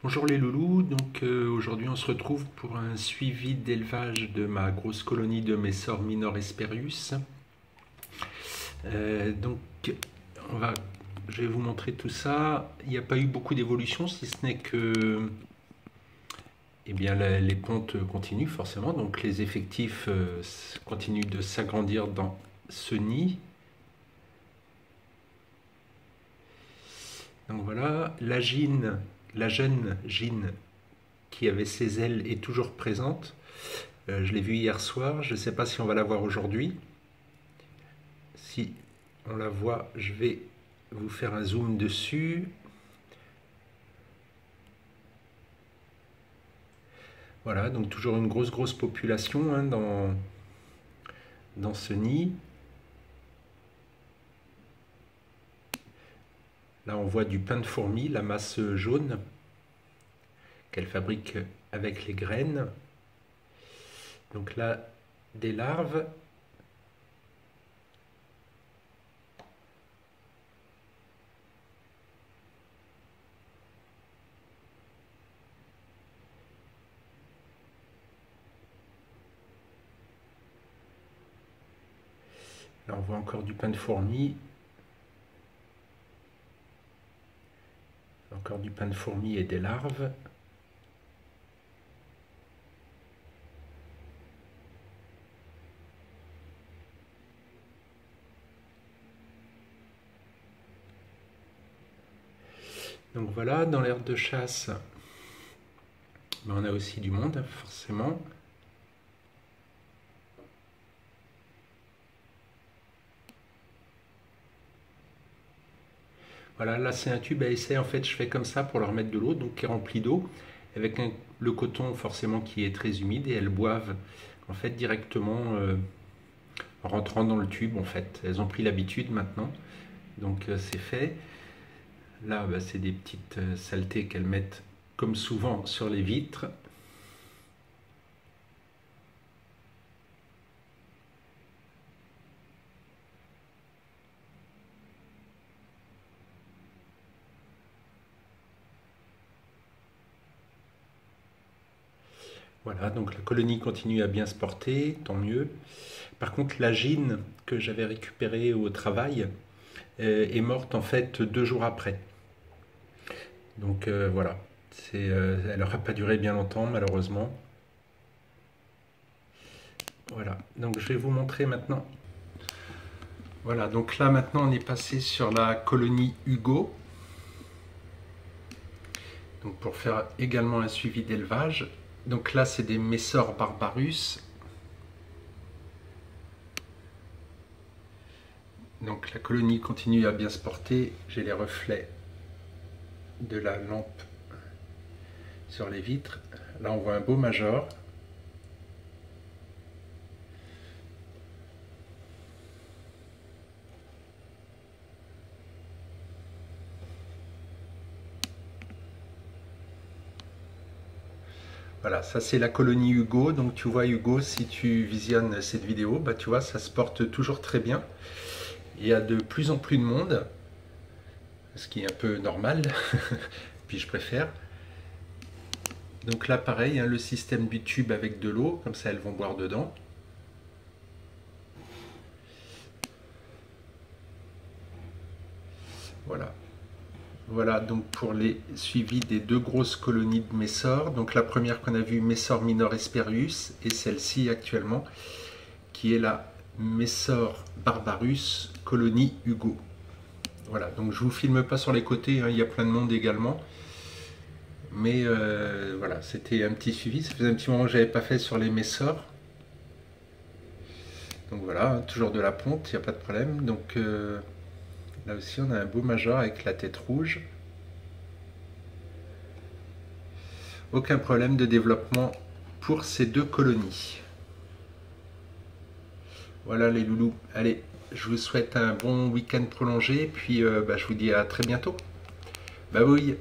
Bonjour les loulous, donc aujourd'hui on se retrouve pour un suivi d'élevage de ma grosse colonie de Messor minor Hesperius. Donc on va, je vais vous montrer tout ça. Il n'y a pas eu beaucoup d'évolution, si ce n'est que eh bien, les pontes continuent forcément, donc les effectifs continuent de s'agrandir dans ce nid. Donc voilà, la jeune Gine qui avait ses ailes est toujours présente. Je l'ai vue hier soir, je ne sais pas si on va la voir aujourd'hui. Si on la voit, je vais vous faire un zoom dessus. Voilà, donc toujours une grosse population hein, dans ce nid. Là, on voit du pain de fourmi, la masse jaune qu'elle fabrique avec les graines. Donc là, des larves. Là, on voit encore du pain de fourmi. Encore du pain de fourmi et des larves. Donc voilà, dans l'aire de chasse, on a aussi du monde, forcément. Voilà, là c'est un tube à essai, en fait je fais comme ça pour leur mettre de l'eau, donc qui est rempli d'eau, avec le coton forcément qui est très humide, et elles boivent en fait directement en rentrant dans le tube en fait. Elles ont pris l'habitude maintenant, donc c'est fait. Là bah, c'est des petites saletés qu'elles mettent comme souvent sur les vitres. Voilà, donc la colonie continue à bien se porter, tant mieux. Par contre, la gine que j'avais récupérée au travail est morte en fait 2 jours après. Donc voilà, elle n'aura pas duré bien longtemps malheureusement. Voilà, donc je vais vous montrer maintenant. Voilà, donc là maintenant on est passé sur la colonie Hugo. Donc pour faire également un suivi d'élevage. Donc là c'est des Messor barbarus. Donc la colonie continue à bien se porter. J'ai les reflets de la lampe sur les vitres. Là on voit un beau major. Voilà, ça c'est la colonie Hugo. Donc tu vois Hugo, si tu visionnes cette vidéo, bah tu vois ça se porte toujours très bien. Il y a de plus en plus de monde, ce qui est un peu normal, puis je préfère. Donc là pareil, hein, le système du tube avec de l'eau, comme ça elles vont boire dedans. Voilà. Voilà donc pour les suivis des 2 grosses colonies de Messor. Donc la première qu'on a vue, Messor minor Hesperius, et celle-ci actuellement, qui est la Messor barbarus colonie Hugo. Voilà, donc je vous filme pas sur les côtés, hein, il y a plein de monde également. Mais voilà, c'était un petit suivi. Ça faisait un petit moment que je n'avais pas fait sur les Messor. Donc voilà, hein, toujours de la ponte, il n'y a pas de problème. Donc là aussi, on a un beau major avec la tête rouge. Aucun problème de développement pour ces 2 colonies. Voilà les loulous. Allez, je vous souhaite un bon week-end prolongé. Puis je vous dis à très bientôt. Bye bye.